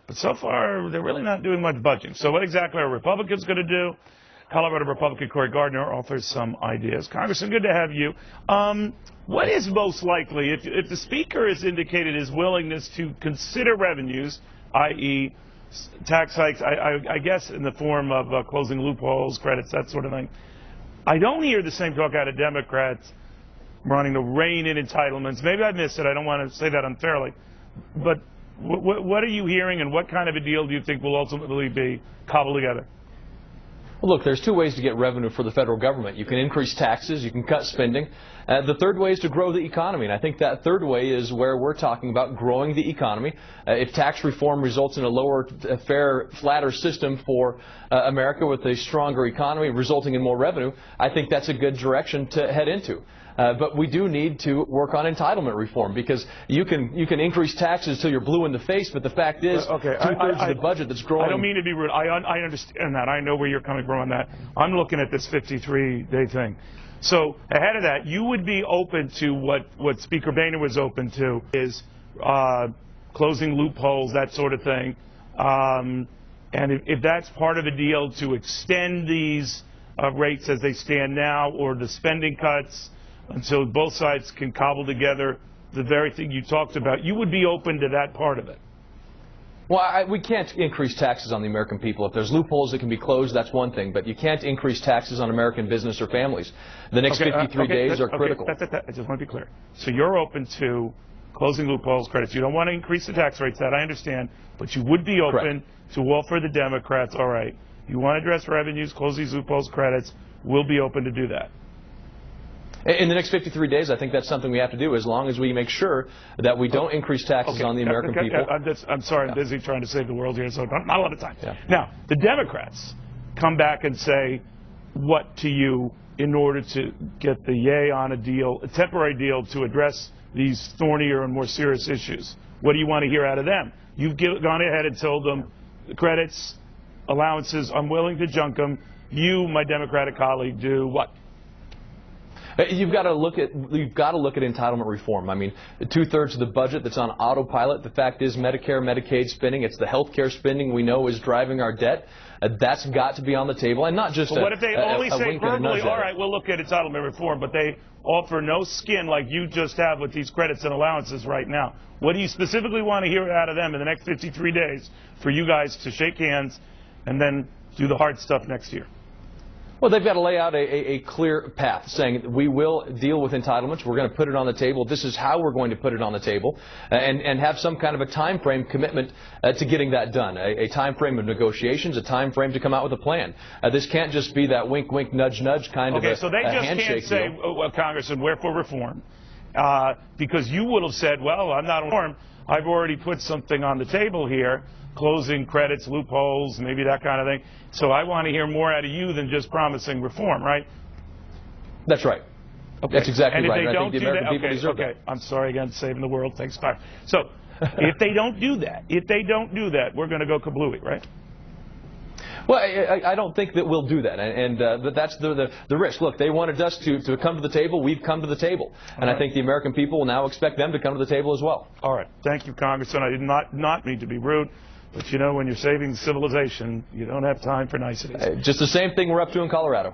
But so far, they're really not doing much budging. So what exactly are Republicans going to do? Colorado Republican Gardner offers some ideas. Congressman, good to have you. What is most likely, if the Speaker has indicated his willingness to consider revenues, i.e. tax hikes, I guess in the form of closing loopholes, credits, that sort of thing, I don't hear the same talk out of Democrats running to rein in entitlements. Maybe I missed it. I don't want to say that unfairly. But what are you hearing, and what kind of a deal do you think will ultimately be cobbled together? Well, look, there's two ways to get revenue for the federal government. You can increase taxes, you can cut spending. The third way is to grow the economy, and I think that third way is where we're talking about growing the economy. If tax reform results in a lower, fair, flatter system for America with a stronger economy resulting in more revenue, I think that's a good direction to head into. But we do need to work on entitlement reform, because you can increase taxes till you're blue in the face, but the fact is two-thirds of the budget that's growing. I don't mean to be rude. I understand that. I know where you're coming from on that. I'm looking at this 53-day thing. So ahead of that, you would be open to what Speaker Boehner was open to, is closing loopholes, that sort of thing. And if that's part of the deal to extend these rates as they stand now, or the spending cuts, until both sides can cobble together the very thing you talked about, you would be open to that part of it? Well, we can't increase taxes on the American people. If there's loopholes that can be closed, that's one thing. But you can't increase taxes on American business or families. The next 53 days are critical. I just want to be clear. So you're open to closing loopholes, credits. You don't want to increase the tax rates, that I understand. But you would be open to offer the Democrats, all right, you want to address revenues, close these loopholes, credits, we'll be open to do that. In the next 53 days, I think that's something we have to do, as long as we make sure that we don't increase taxes on the American people. I'm sorry, I'm busy trying to save the world here, so not a lot of time. Yeah. Now, the Democrats come back and say what to you in order to get the yay on a deal, a temporary deal to address these thornier and more serious issues. What do you want to hear out of them? You've gone ahead and told them the credits, allowances, I'm willing to junk them. You, my Democratic colleague, do what? You've got to look at entitlement reform. I mean, two-thirds of the budget that's on autopilot. The fact is, Medicare, Medicaid spending, it's the health care spending we know is driving our debt. That's got to be on the table, and not just what if they only say verbally, all right, we'll look at entitlement reform, but they offer no skin like you just have with these credits and allowances right now? What do you specifically want to hear out of them in the next 53 days for you guys to shake hands and then do the hard stuff next year? Well, they've got to lay out a clear path, saying we will deal with entitlements. We're going to put it on the table. This is how we're going to put it on the table, and have some kind of a time frame commitment to getting that done. A time frame of negotiations, a time frame to come out with a plan. This can't just be that wink, wink, nudge, nudge kind of a handshake. Okay, so they just can't say, well, Congressman, we're for reform, because you would have said, well, I'm not reform. I've already put something on the table here, closing credits, loopholes, maybe that kind of thing. So I want to hear more out of you than just promising reform, right? That's right. Okay. That's exactly right. And if they don't do that, I'm sorry again, saving the world, thanks, time. So if they don't do that, we're going to go kablooey, right? Well, I don't think that we'll do that, and that's the risk. Look, they wanted us to come to the table. We've come to the table, and I think the American people will now expect them to come to the table as well. All right. Thank you, Congressman. I did not mean to be rude, but you know, when you're saving civilization, you don't have time for niceties. Just the same thing we're up to in Colorado.